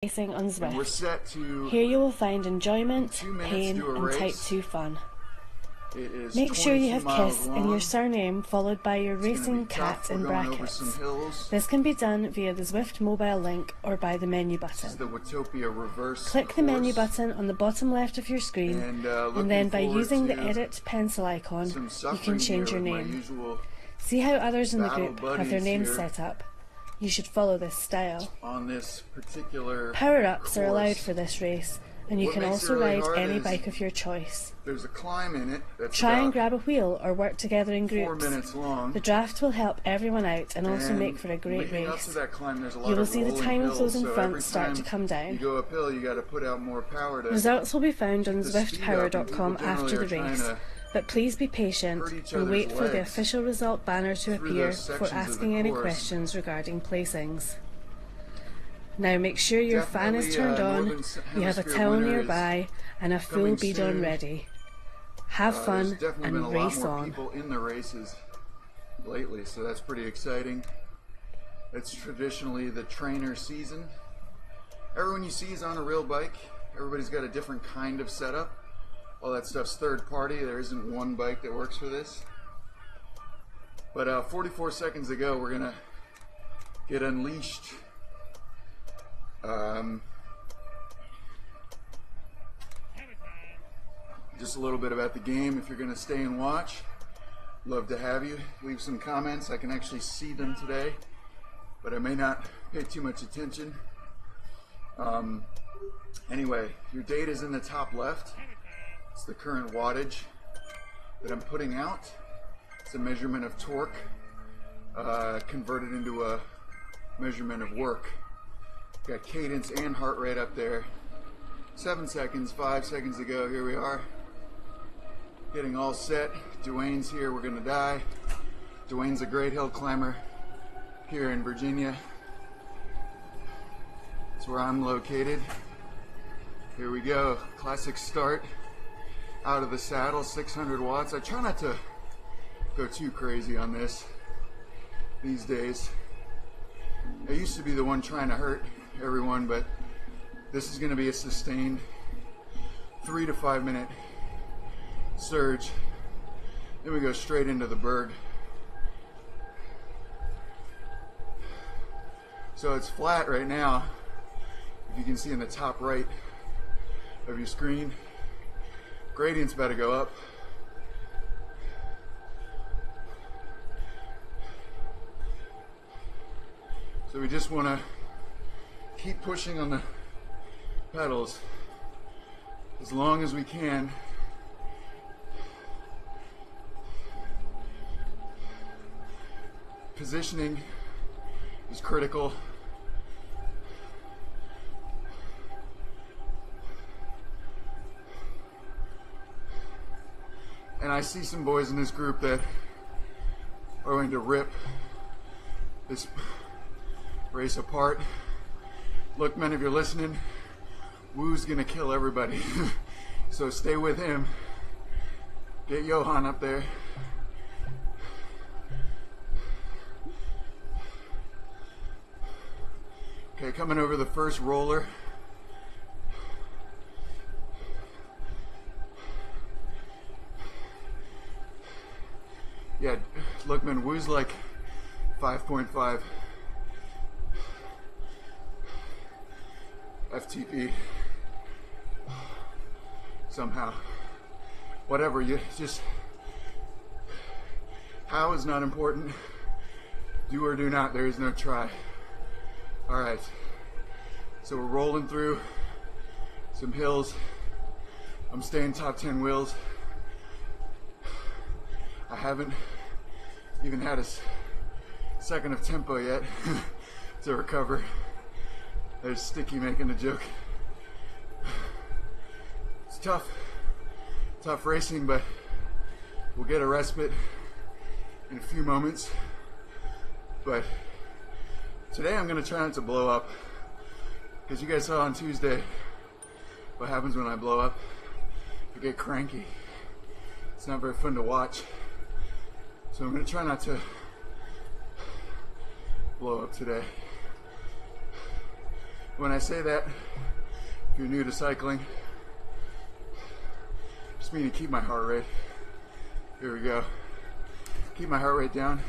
Racing on Zwift. We're set to Here you will find enjoyment, 2 minutes pain to a and race. Type 2 fun. It is Make sure you have 22 miles KISS in long. your surname followed by your It's gonna racing be tough. cat We're in going over brackets. some hills. This can be done via the Zwift mobile link or by the menu This is button. the W.Hills.Reverse Click the course. menu button on the bottom left of your screen And then by looking using the forward to edit pencil icon some you suffering can change here your with my name. usual See how others in the battle group have their buddies names here set up. You should follow this style. on this particular Power-ups are allowed course. for this race, and you What can makes it also really ride hard any is bike of your choice. There's a climb in it that's Try and about grab a wheel or work together in 4 groups. minutes long. The draft will help everyone out and also And make for a great leading up race. to that climb, there's a lot You will of see the rolling time of those in hills, so front every start to time come down. You go uphill, you got to put out more power to Results will be found on the speed up, and zwiftpower.com people after the generally are race, trying to but please be patient hurt each and other's wait for the legs official result banner to through appear those before sections of the asking any course. questions regarding placings. Now make sure your fan is Definitely, turned on, Northern you have a Hemisphere towel winter is nearby, and a full coming bidon soon. ready. Have There's fun definitely and been a lot race more on. people in the races lately, so that's pretty exciting. It's traditionally the trainer season. Everyone you see is on a real bike. Everybody's got a different kind of setup. All that stuff's third party. There isn't one bike that works for this. But 44 seconds ago, we're gonna get unleashed. Just a little bit about the game. If you're gonna stay and watch, love to have you. Leave some comments. I can actually see them today, but I may not pay too much attention. Anyway, your data is in the top left. It's the current wattage that I'm putting out. It's a measurement of torque converted into a measurement of work. Got cadence and heart rate up there. 7 seconds, 5 seconds to go. Here we are. Getting all set. Dwayne's here. We're gonna die. Dwayne's a great hill climber here in Virginia. That's where I'm located. Here we go. Classic start. Out of the saddle, 600 watts. I try not to go too crazy on this these days. I used to be the one trying to hurt everyone, but this is going to be a sustained 3 to 5 minute surge. Then we go straight into the berg. So it's flat right now, if you can see in the top right of your screen. Gradient's about to go up. So we just want to keep pushing on the pedals as long as we can. Positioning is critical. And I see some boys in this group that are going to rip this race apart. Look, men, if you're listening, Woo's gonna kill everybody. So stay with him. Get Johan up there. Okay, coming over the first roller. Yeah, look, man, Woo's like 5.5 FTP somehow. Whatever, you just, how is not important. Do or do not, there is no try. All right, so we're rolling through some hills. I'm staying top 10 wheels. I haven't even had a second of tempo yet to recover. There's Sticky making a joke. It's tough racing, but we'll get a respite in a few moments. But today I'm gonna try not to blow up, because you guys saw on Tuesday what happens when I blow up. I get cranky. It's not very fun to watch. So I'm gonna try not to blow up today. When I say that, if you're new to cycling, just mean to keep my heart rate. Here we go. Keep my heart rate down.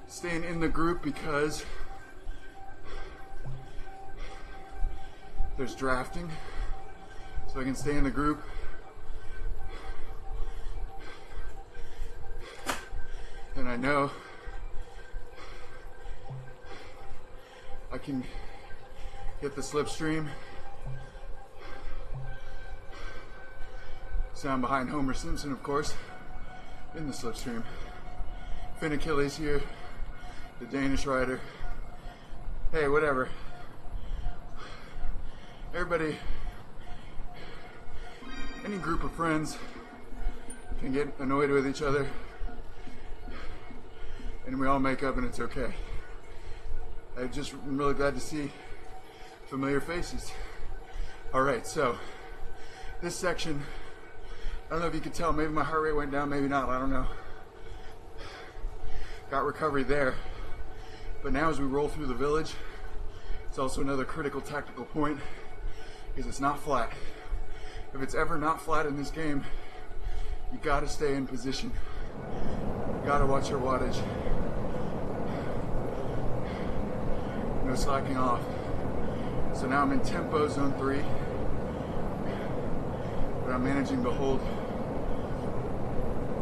Staying in the group because there's drafting, so I can stay in the group. And I know I can hit the slipstream. Sound behind Homer Simpson, of course, in the slipstream. Finn Achilles here, the Danish rider. Hey, whatever. Everybody, any group of friends can get annoyed with each other, and we all make up and it's okay. I'm really glad to see familiar faces. All right, so this section, I don't know if you could tell, maybe my heart rate went down, maybe not, I don't know. Got recovery there. But now as we roll through the village, it's also another critical tactical point, because it's not flat. If it's ever not flat in this game, you gotta stay in position. You gotta watch your wattage. No slacking off. So now I'm in tempo zone 3, but I'm managing to hold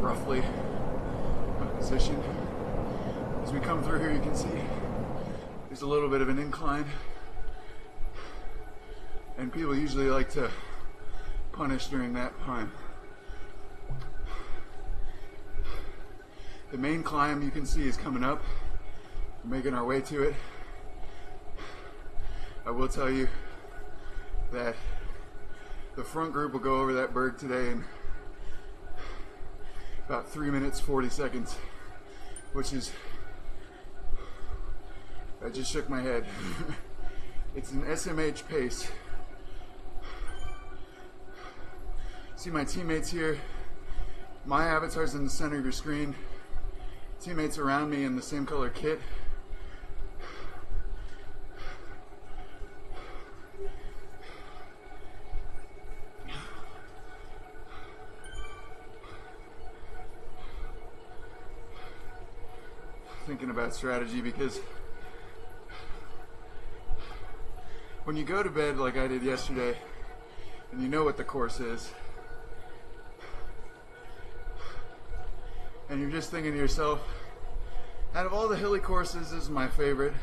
roughly my position. As we come through here, you can see there's a little bit of an incline, and people usually like to punish during that time. The main climb you can see is coming up. We're making our way to it. I will tell you that the front group will go over that berg today in about 3 minutes 40 seconds, which is, I just shook my head. It's an SMH pace. See my teammates here. My avatar's in the center of your screen. Teammates around me in the same color kit. Thinking about strategy, because when you go to bed like I did yesterday and you know what the course is, and you're just thinking to yourself, out of all the hilly courses, this is my favorite.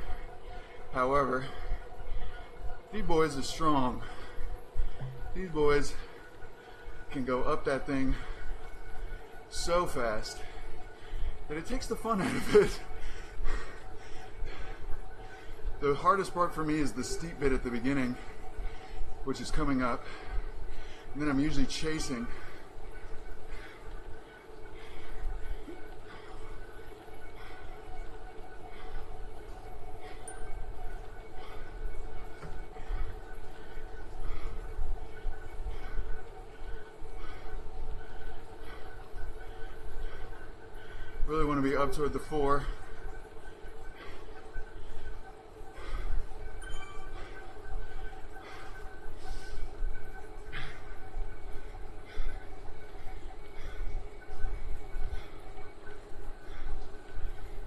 However, these boys are strong. These boys can go up that thing so fast that it takes the fun out of it. The hardest part for me is the steep bit at the beginning, which is coming up, and then I'm usually chasing. Really want to be up toward the 4.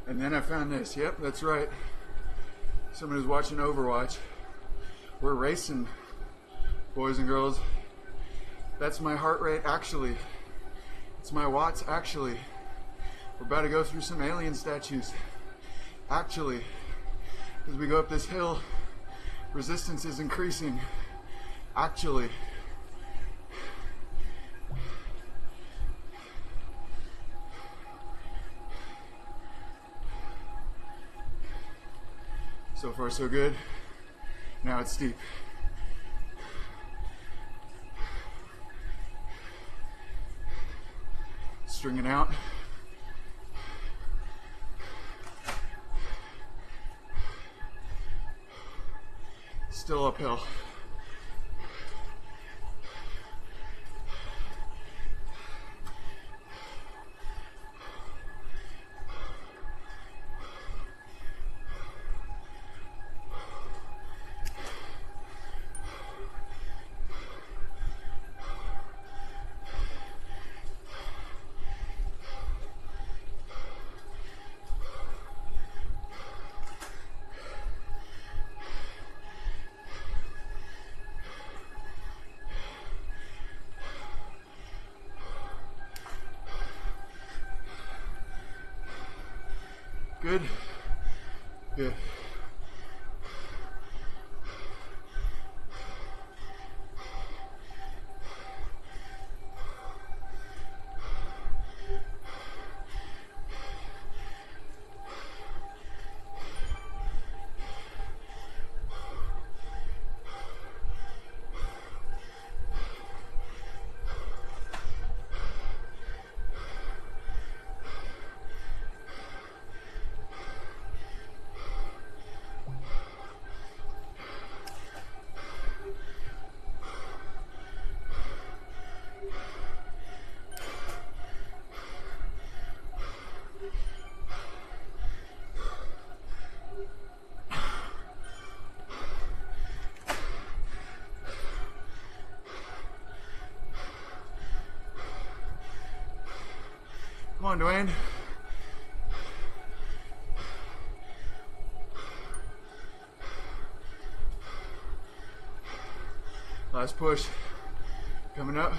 And then I found this. Yep, that's right. Someone who's watching Overwatch. We're racing, boys and girls. That's my heart rate actually. It's my watts actually. We're about to go through some alien statues. Actually, as we go up this hill, resistance is increasing. Actually. So far so good. Now it's steep. Stringing out. Still uphill. Good. Good. Come on, Dwayne. Last push. Coming up.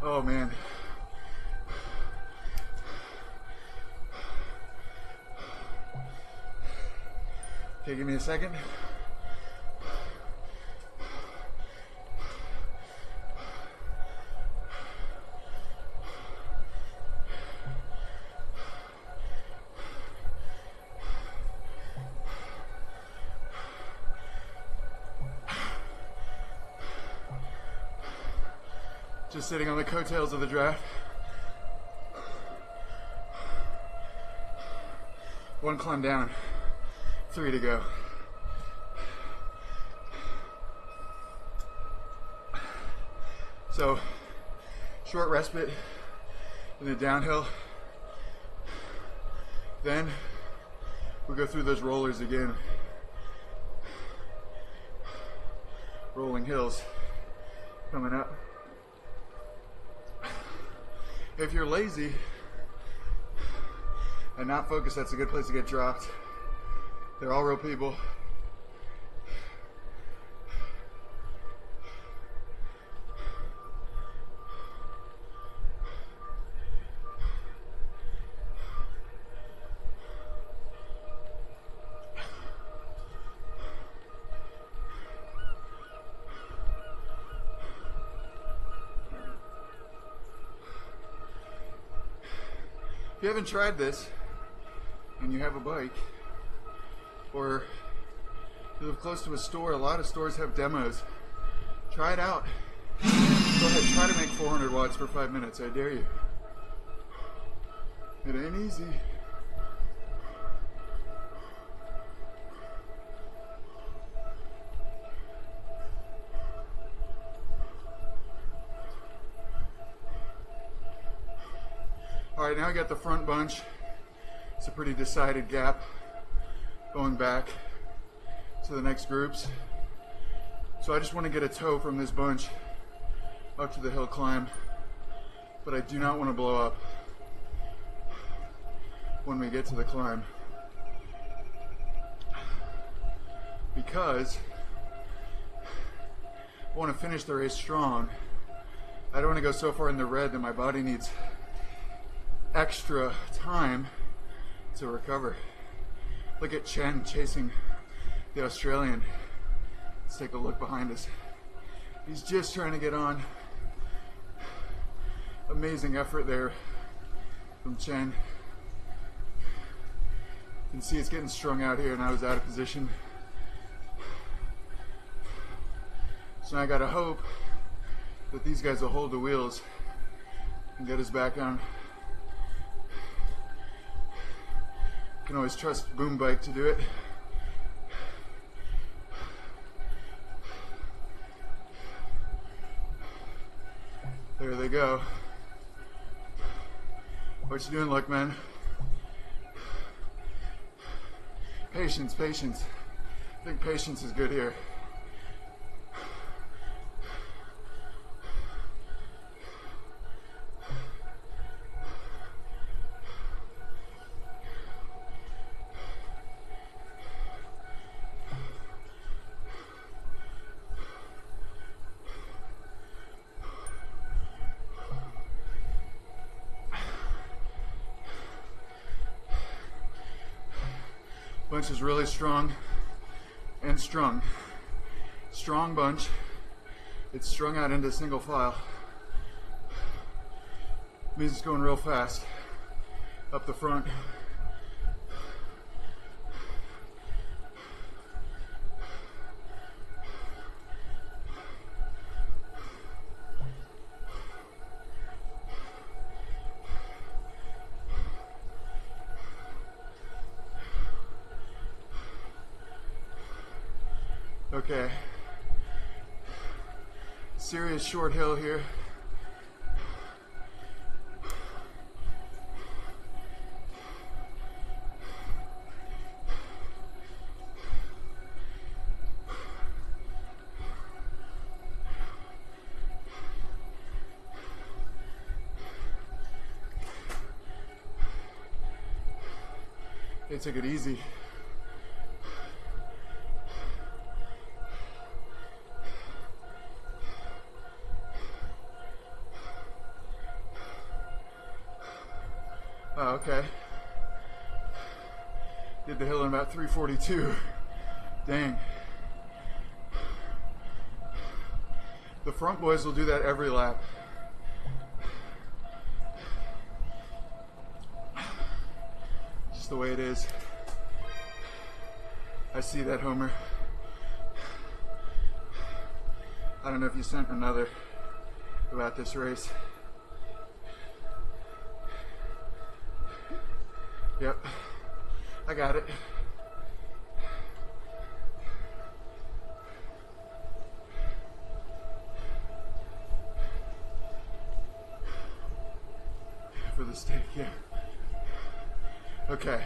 Oh man. Okay, give me a second. Just sitting on the coattails of the draft. One climb down, 3 to go. So, short respite in the downhill. Then we go through those rollers again. Rolling hills coming up. If you're lazy and not focused, that's a good place to get dropped. They're all real people. If you haven't tried this and you have a bike, or you live close to a store, a lot of stores have demos. Try it out. Go ahead, try to make 400 watts for 5 minutes, I dare you. It ain't easy. All right, now I got the front bunch. It's a pretty decided gap going back to the next groups. So I just want to get a toe from this bunch up to the hill climb, but I do not want to blow up when we get to the climb, because I want to finish the race strong. I don't want to go so far in the red that my body needs extra time to recover. Look at Chen chasing the Australian. Let's take a look behind us. He's just trying to get on. Amazing effort there from Chen. can see it's getting strung out here and I was out of position. So now I gotta hope that these guys will hold the wheels and get us back on. Can always trust Boom Bike to do it. There they go. What you doing, Luck Man? Patience, patience. I think patience is good here. Bunch is really strong and strung. Strong bunch. It's strung out into single file. Means it's going real fast up the front. Okay, serious short hill here. They took it easy. Oh, okay. Did the hill in about 3:42. Dang. The front boys will do that every lap. Just the way it is. I see that, Homer. I don't know if you sent another about this race. Yep, I got it. For the steak, yeah. Okay.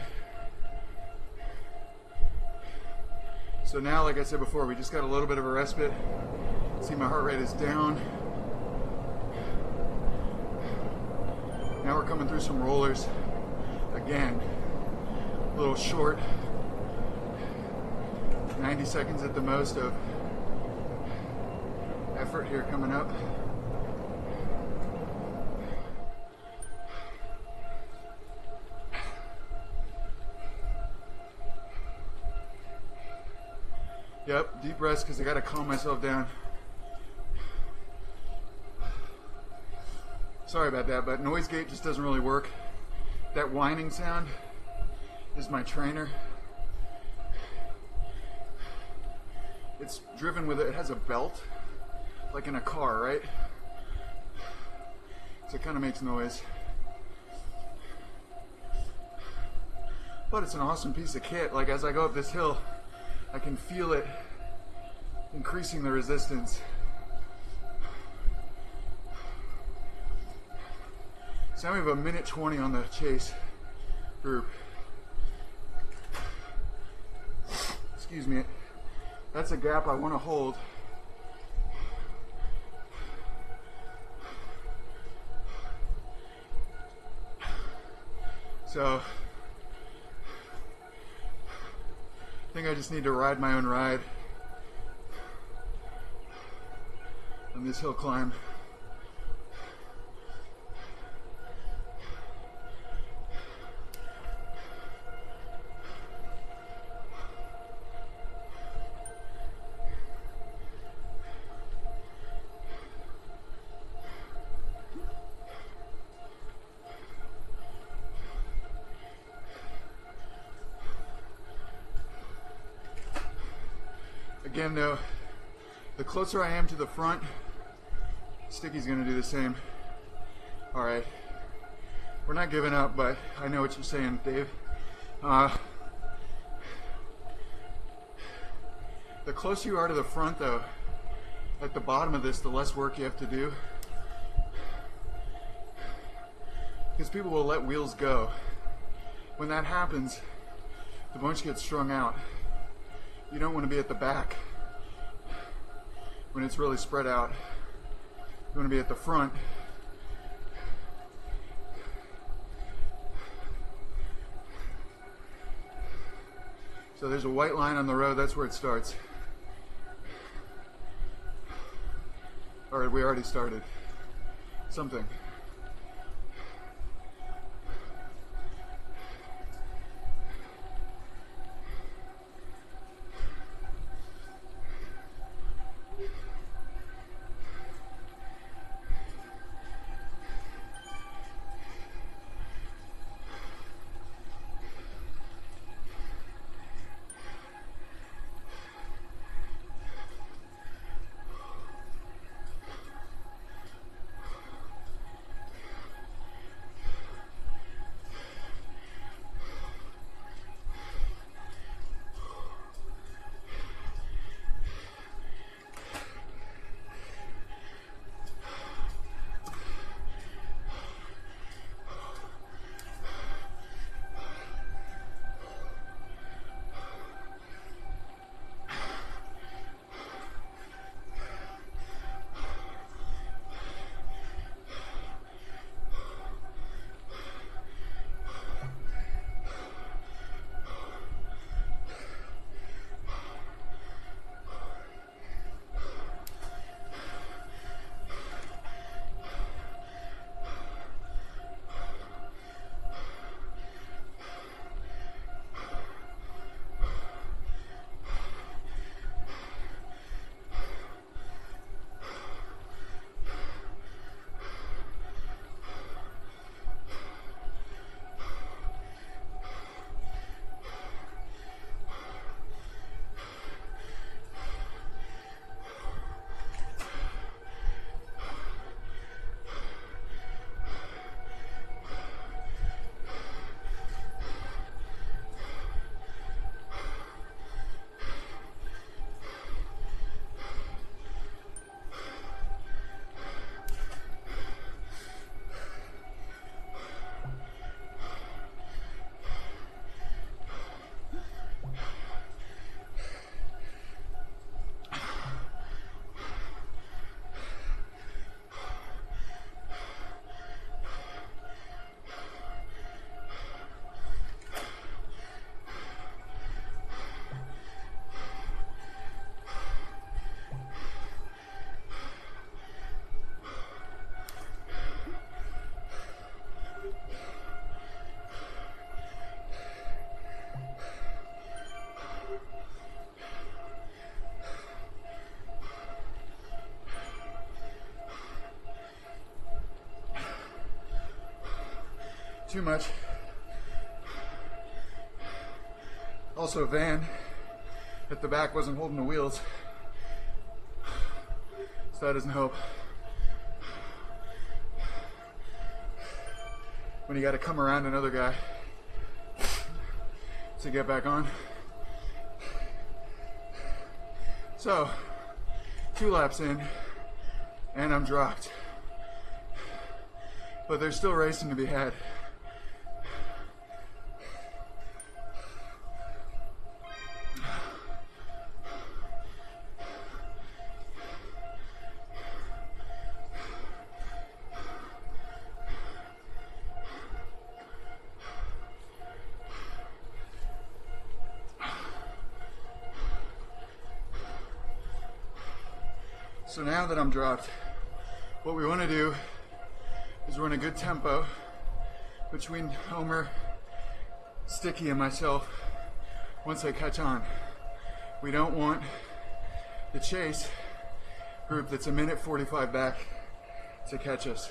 So now, like I said before, we just got a little bit of a respite. See, my heart rate is down. Now we're coming through some rollers. Again, a little short, 90 seconds at the most of effort here coming up. Yep, deep breaths because I got to calm myself down. Sorry about that, but noise gate just doesn't really work. That whining sound is my trainer. It's driven with it has a belt, like in a car, right? So it kind of makes noise. But it's an awesome piece of kit. Like as I go up this hill, I can feel it increasing the resistance. So now we have a minute 20 on the chase group. Excuse me. That's a gap I want to hold. So I think I just need to ride my own ride on this hill climb. Again though, the closer I am to the front, Sticky's gonna do the same. All right, we're not giving up, but I know what you're saying, Dave. The closer you are to the front though, at the bottom of this, the less work you have to do. Because people will let wheels go. When that happens, the bunch gets strung out. You don't want to be at the back when it's really spread out. You want to be at the front. So there's a white line on the road, that's where it starts. All right, we already started something. Too much. Also, Van at the back wasn't holding the wheels, so that doesn't help. When you got to come around another guy to get back on. So, 2 laps in, and I'm dropped. But there's still racing to be had. So now that I'm dropped, what we want to do is run a good tempo between Homer, Sticky, and myself once I catch on. We don't want the chase group that's a minute 45 back to catch us.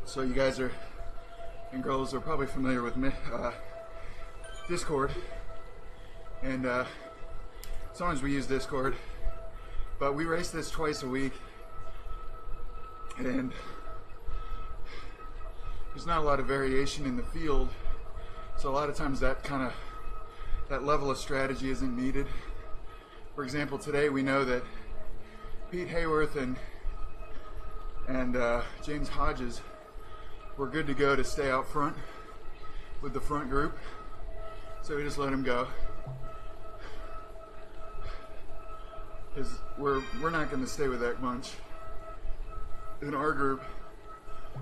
So you guys are, and girls are probably familiar with Discord, and sometimes we use Discord, but we race this twice a week, and there's not a lot of variation in the field, so a lot of times that level of strategy isn't needed. For example, today we know that Pete Hayworth and James Hodges were good to go to stay out front with the front group, so we just let them go. Because we're not going to stay with that bunch in our group.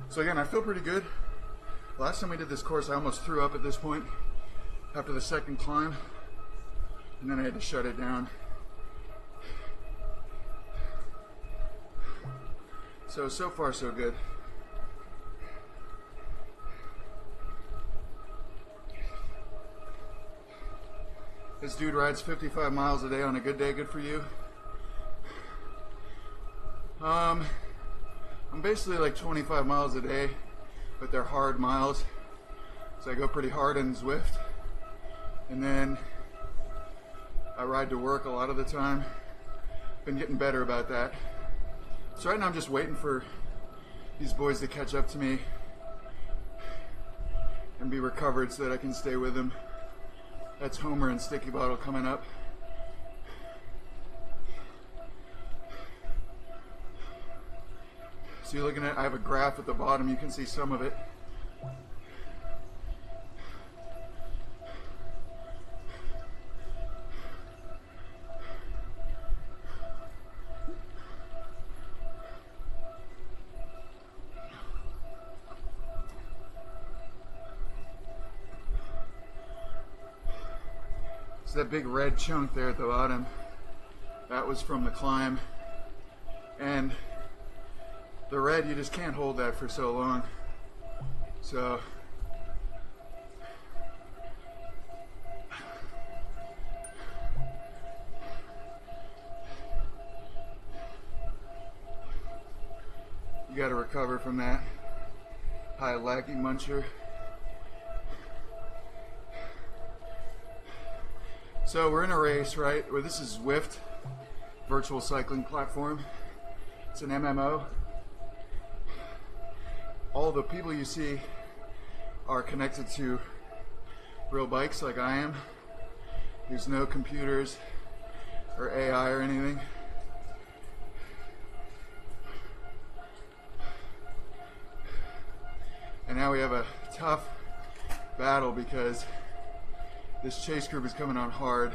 So again, I feel pretty good. Last time we did this course, I almost threw up at this point after the second climb, and then I had to shut it down. So far so good. This dude rides 55 miles a day on a good day. Good for you. I'm basically like 25 miles a day, but they're hard miles. So I go pretty hard in Zwift, and then I ride to work a lot of the time. Been getting better about that. So right now I'm just waiting for these boys to catch up to me and be recovered so that I can stay with them. That's Homer and Sticky Bottle coming up. So you're looking at, I have a graph at the bottom, you can see some of it. That big red chunk there at the bottom, that was from the climb, and the red, you just can't hold that for so long. So you got to recover from that high laggy muncher. So we're in a race, right? Where this is Zwift, virtual cycling platform. It's an MMO. All the people you see are connected to real bikes like I am. There's no computers or AI or anything. And now we have a tough battle because this chase group is coming on hard.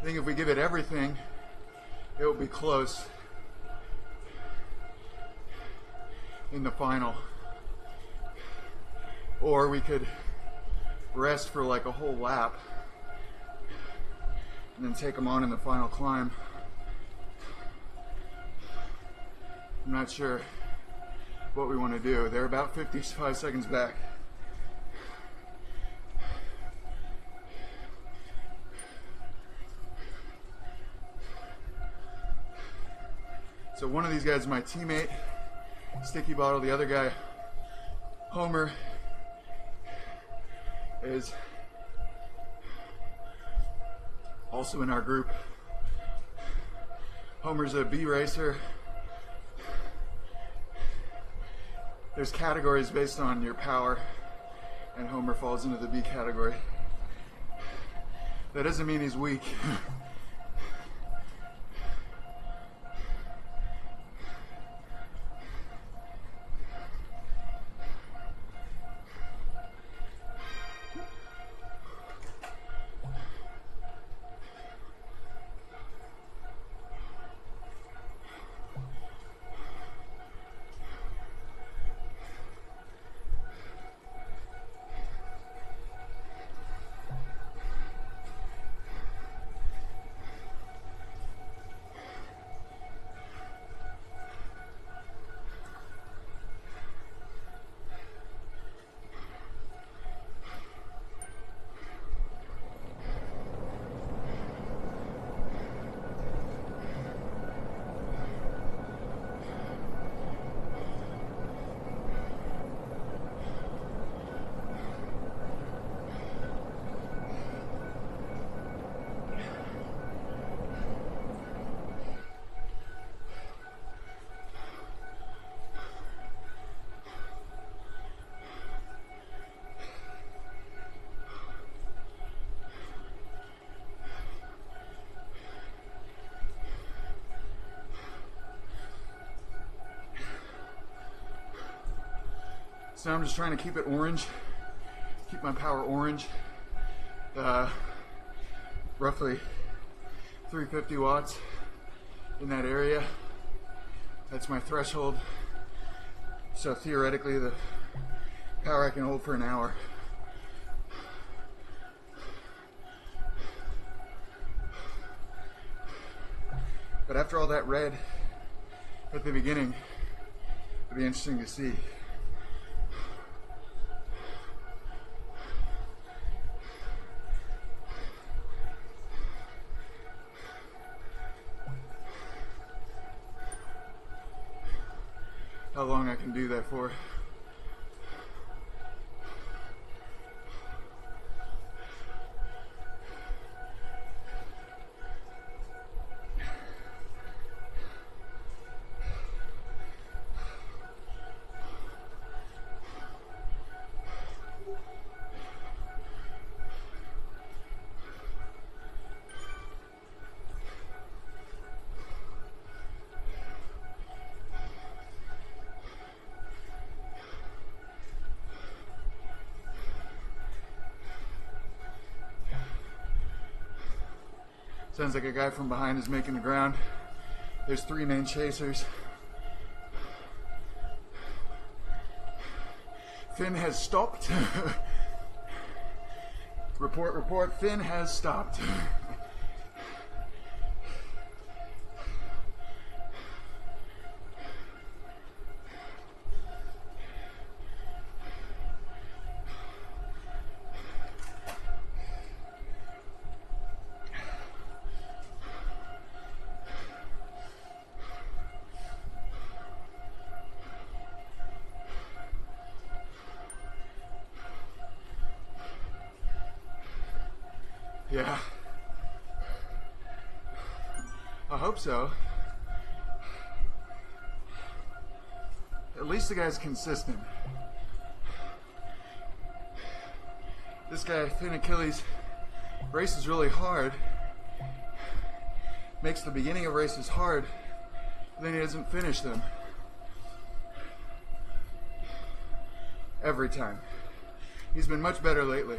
I think if we give it everything, it will be close in the final. Or we could rest for like a whole lap and then take them on in the final climb. I'm not sure what we want to do. They're about 55 seconds back. So one of these guys is my teammate, Sticky Bottle. The other guy, Homer, is also in our group. Homer's a B racer. There's categories based on your power, and Homer falls into the B category. That doesn't mean he's weak. So now I'm just trying to keep it orange, keep my power orange. Roughly 350 watts in that area. That's my threshold. So theoretically, the power I can hold for an hour. But after all that red at the beginning, it'll be interesting to see. How long I can do that for. Sounds like a guy from behind is making the ground. There's 3 main chasers. Finn has stopped. Report, Finn has stopped. Yeah. I hope so. At least the guy's consistent. This guy, Thin Achilles, races really hard. Makes the beginning of races hard, but then he doesn't finish them. Every time. He's been much better lately.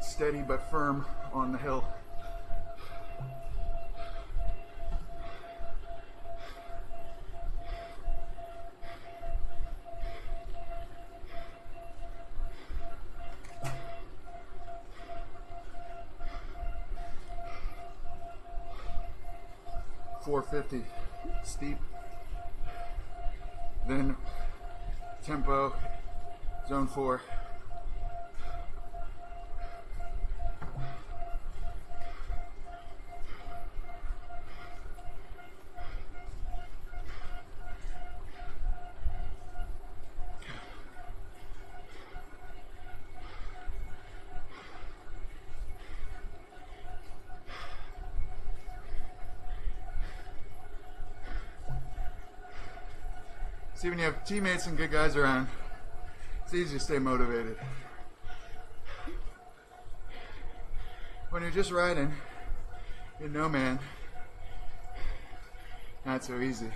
Steady but firm on the hill. .450 steep, then tempo, zone 4. See, when you have teammates and good guys around, it's easy to stay motivated. When you're just riding in no man, not so easy.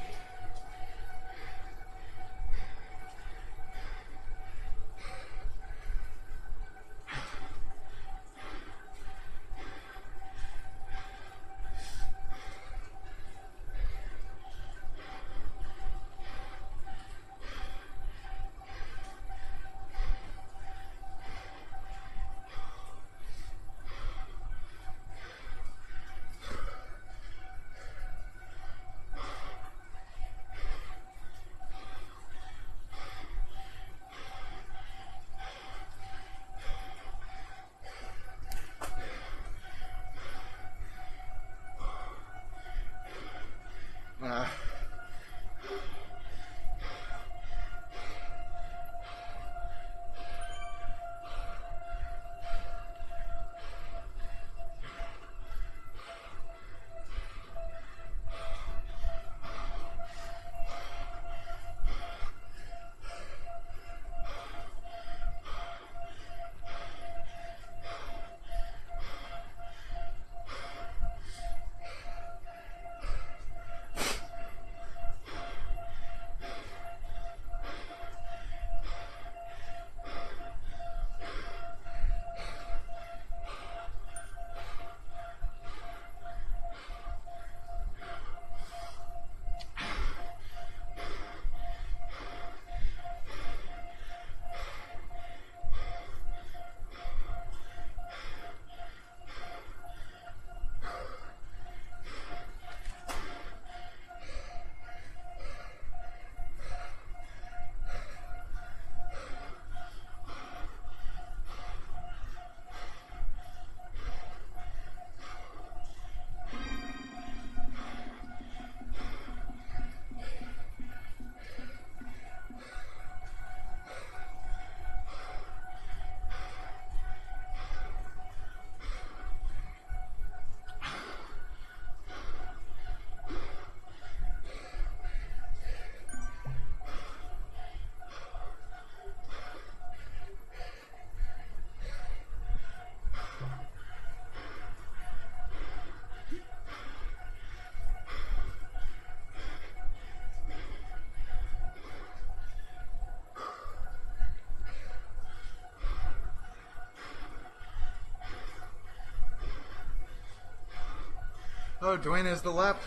Oh, Dwayne has the lap.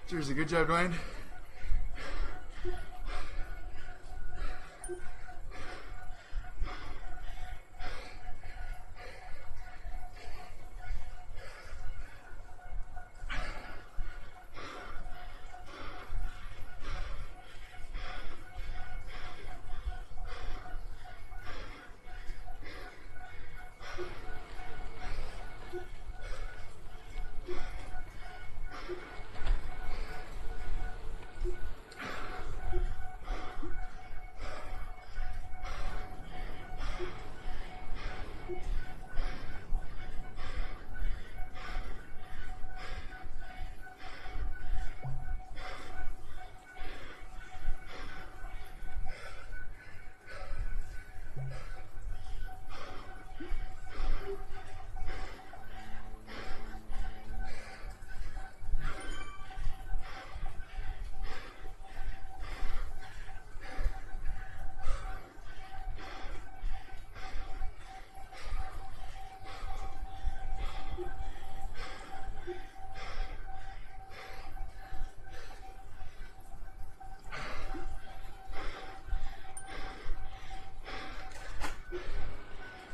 Jersey, good job, Dwayne.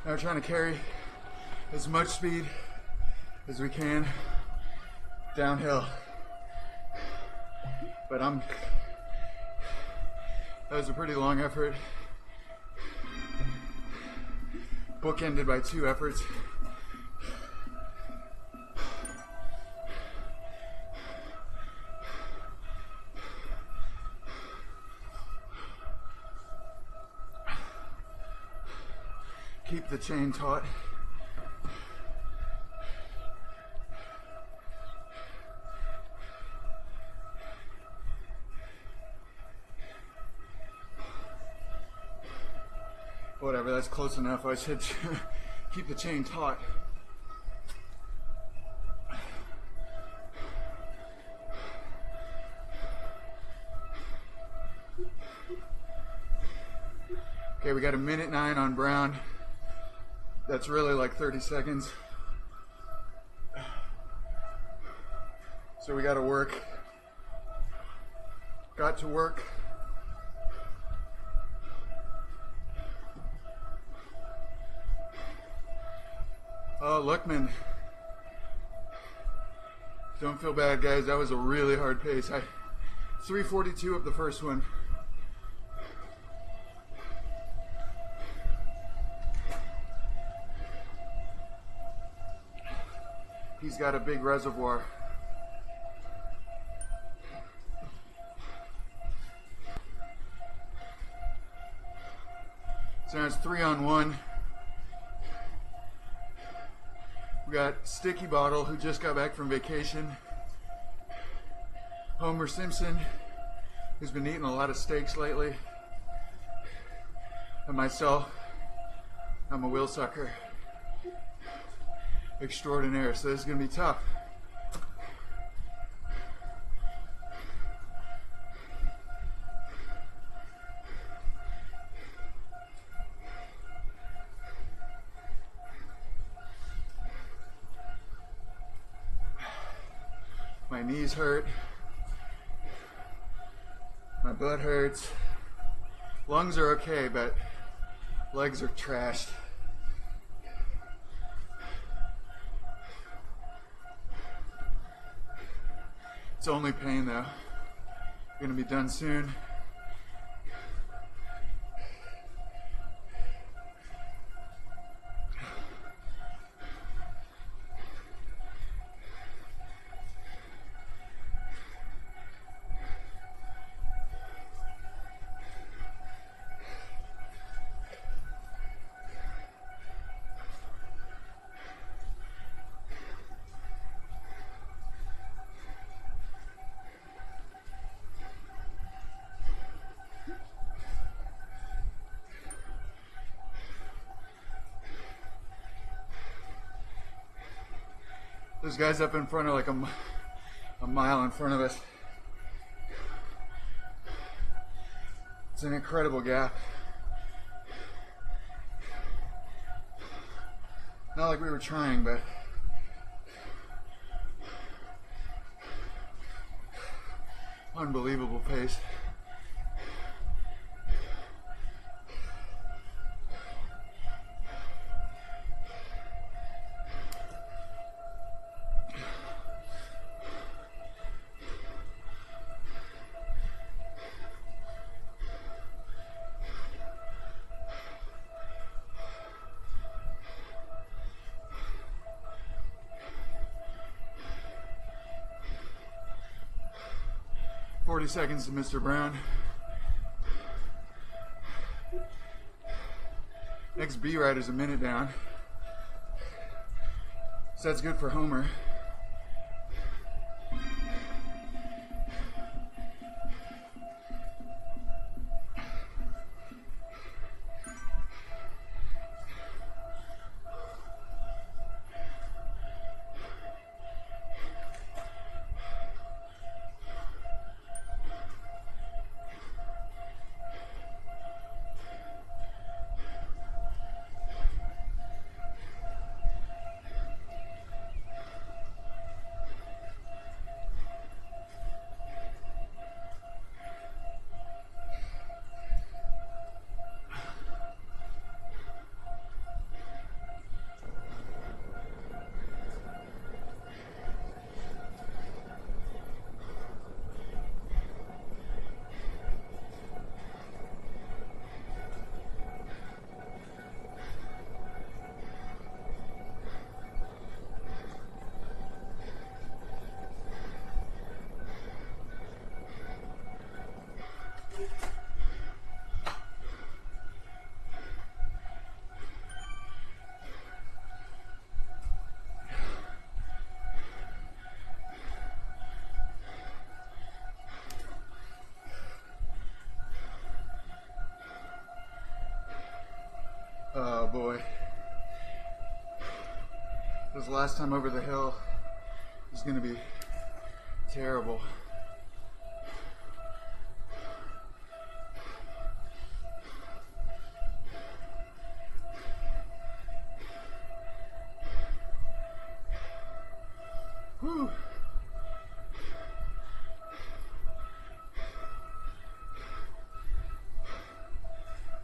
Now we're trying to carry as much speed as we can downhill. But that was a pretty long effort. Bookended by 2 efforts. Keep the chain taut. Whatever, that's close enough. I said keep the chain taut. Okay, we got a 1:09 on Brown. That's really like 30 seconds. So we got to work. Got to work. Oh, Luckman. Don't feel bad, guys. That was a really hard pace. 3:42 up the first one. He's got a big reservoir. So now it's 3-on-1. We got Sticky Bottle, who just got back from vacation. Homer Simpson, who's been eating a lot of steaks lately. And myself, I'm a wheel sucker extraordinaire, so this is going to be tough. My knees hurt. My butt hurts. Lungs are okay, but legs are trashed. It's only pain though. Gonna be done soon. Those guys up in front are like a mile in front of us. It's an incredible gap. Not like we were trying, but Unbelievable pace. Seconds to Mr. Brown. Next B rider's a minute down. So that's good for Homer. Oh boy. This last time over the hill is going to be terrible. Whew.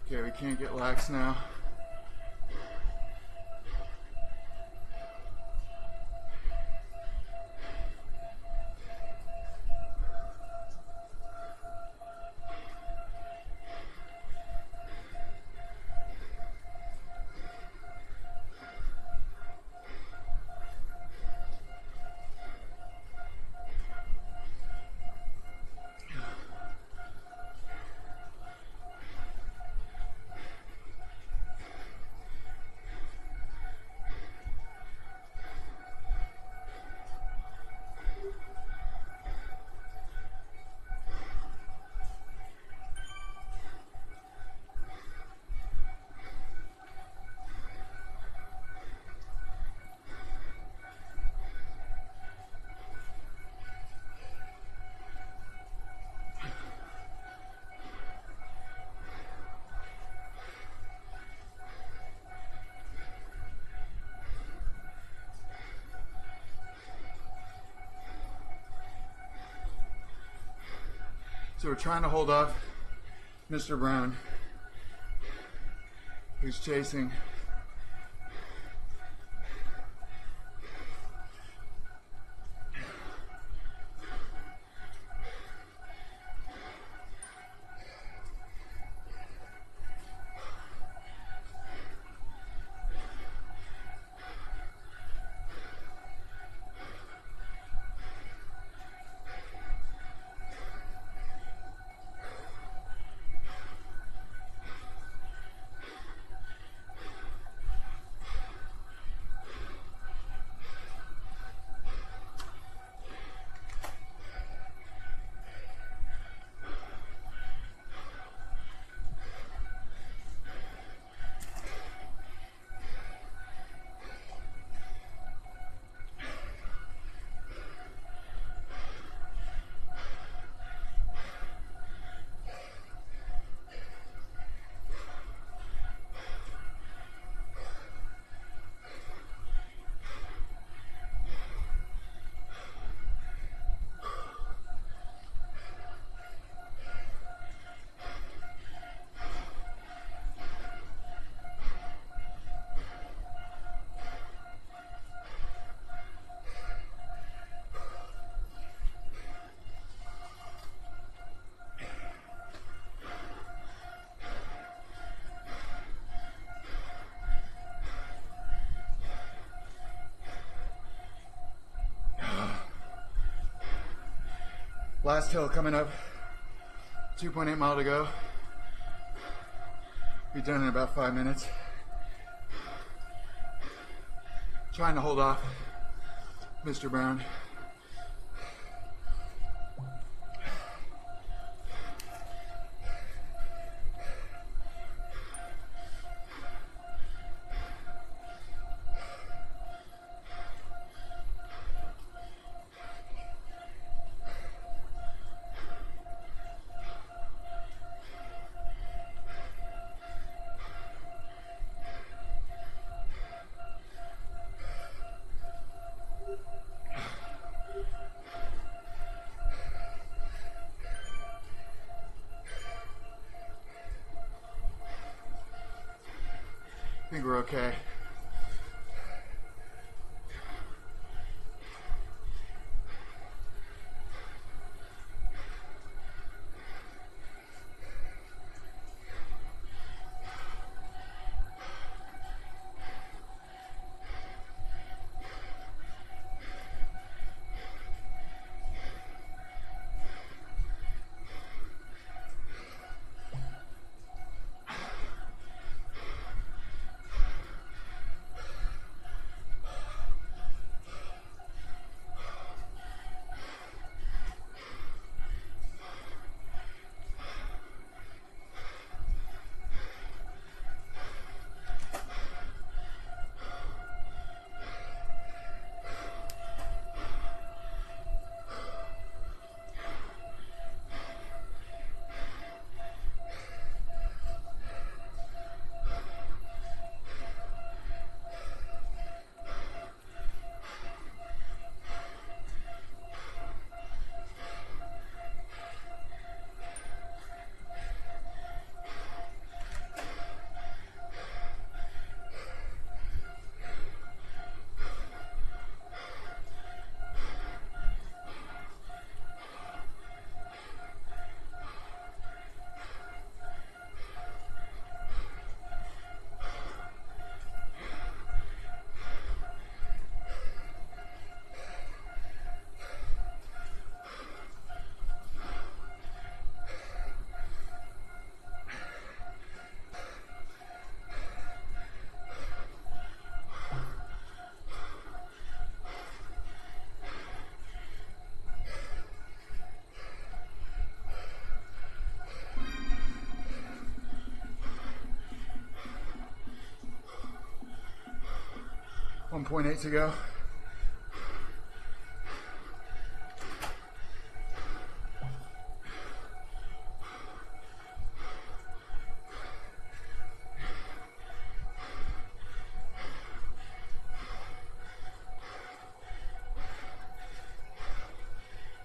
Okay, we can't get lax now. So we're trying to hold off Mr. Brown, who's chasing. Last hill coming up. 2.8 mile to go. Be done in about 5 minutes. Trying to hold off Mr. Brown. I think we're okay. .8 to go.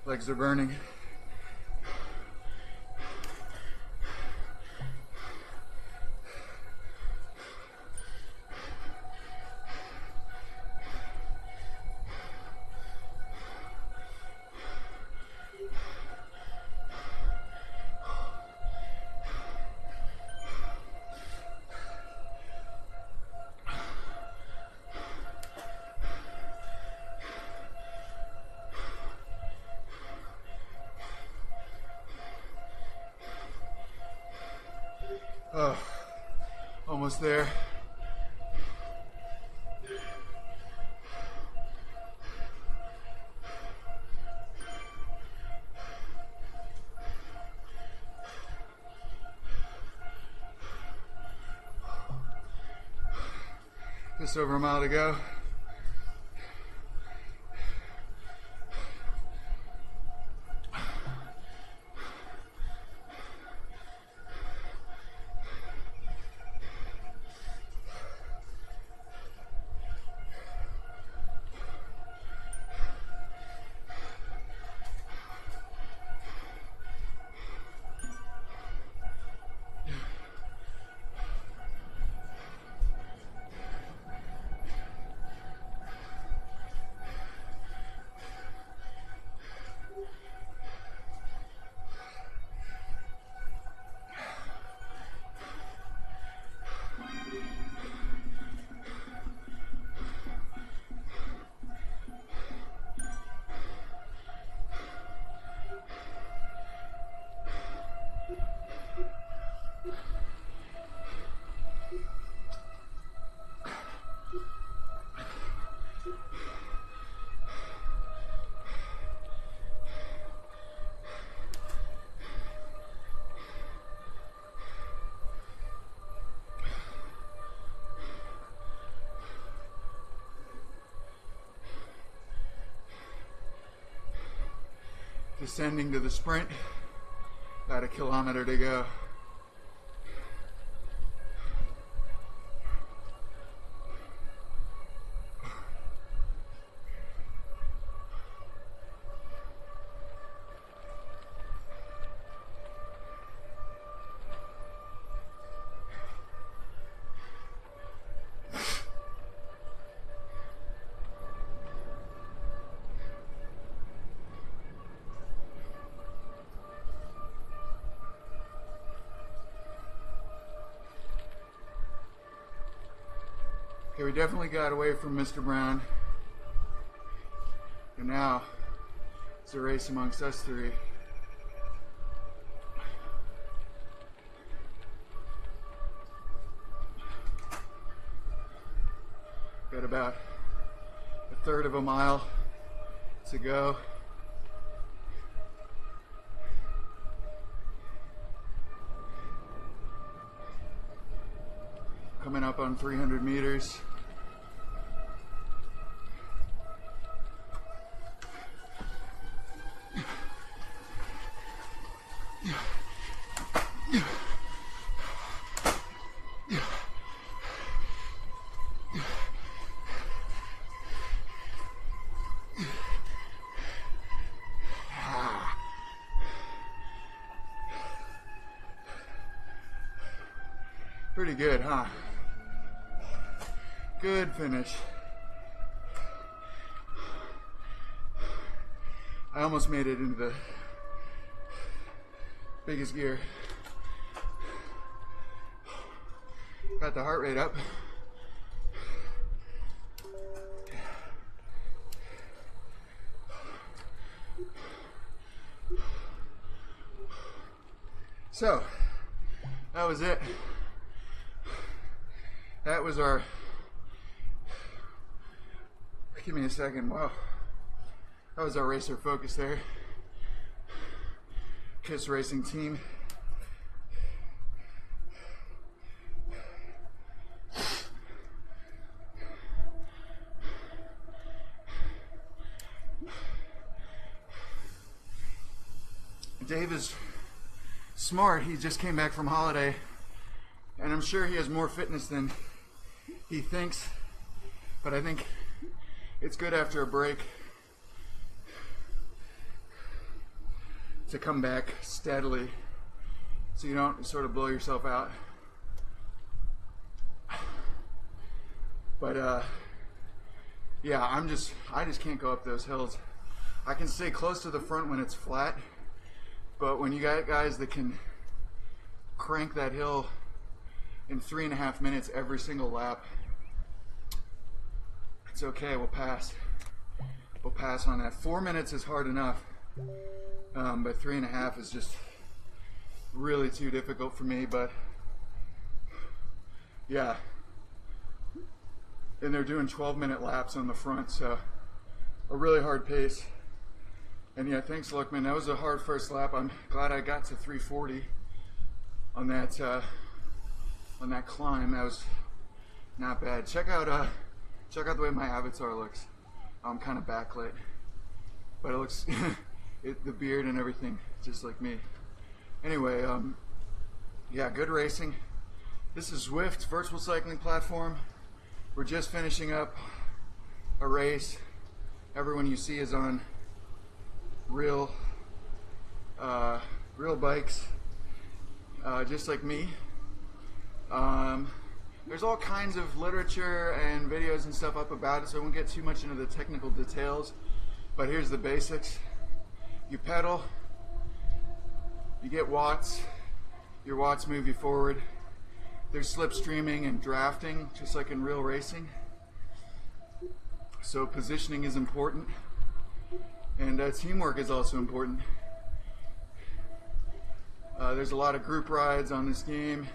Legs are burning. Oh, almost there. Just over a mile to go. descending to the sprint. About 1 kilometer to go. Okay, we definitely got away from Mr. Brown. And now it's a race amongst us three. Got about 1/3 of a mile to go. Coming up on 300 meters. Pretty good, huh? Good finish. I almost made it into the biggest gear. Got the heart rate up. So, that was it. That was our, give me a second, wow. That was our racer focus there. KISS Racing team. Dave is smart. He just came back from holiday, and I'm sure he has more fitness than he thinks, but I think it's good after a break to come back steadily so you don't sort of blow yourself out. But yeah, I just can't go up those hills. I can stay close to the front when it's flat, but when you got guys that can crank that hill in 3.5 minutes every single lap, it's okay, we'll pass. We'll pass on that. 4 minutes is hard enough, but 3.5 is just really too difficult for me. But yeah, and they're doing 12-minute laps on the front, so a really hard pace. And yeah, thanks, Luckman. That was a hard first lap. I'm glad I got to 340 on that climb. That was not bad. Check out the way my avatar looks. I'm kind of backlit, but it looks the beard and everything just like me. Anyway, yeah, good racing. This is Zwift virtual cycling platform. We're just finishing up a race. Everyone you see is on real bikes, just like me. There's all kinds of literature and videos and stuff up about it, so I won't get too much into the technical details, but here's the basics. You pedal, you get watts, your watts move you forward. There's slipstreaming and drafting, just like in real racing. So positioning is important, and teamwork is also important. There's a lot of group rides on this game.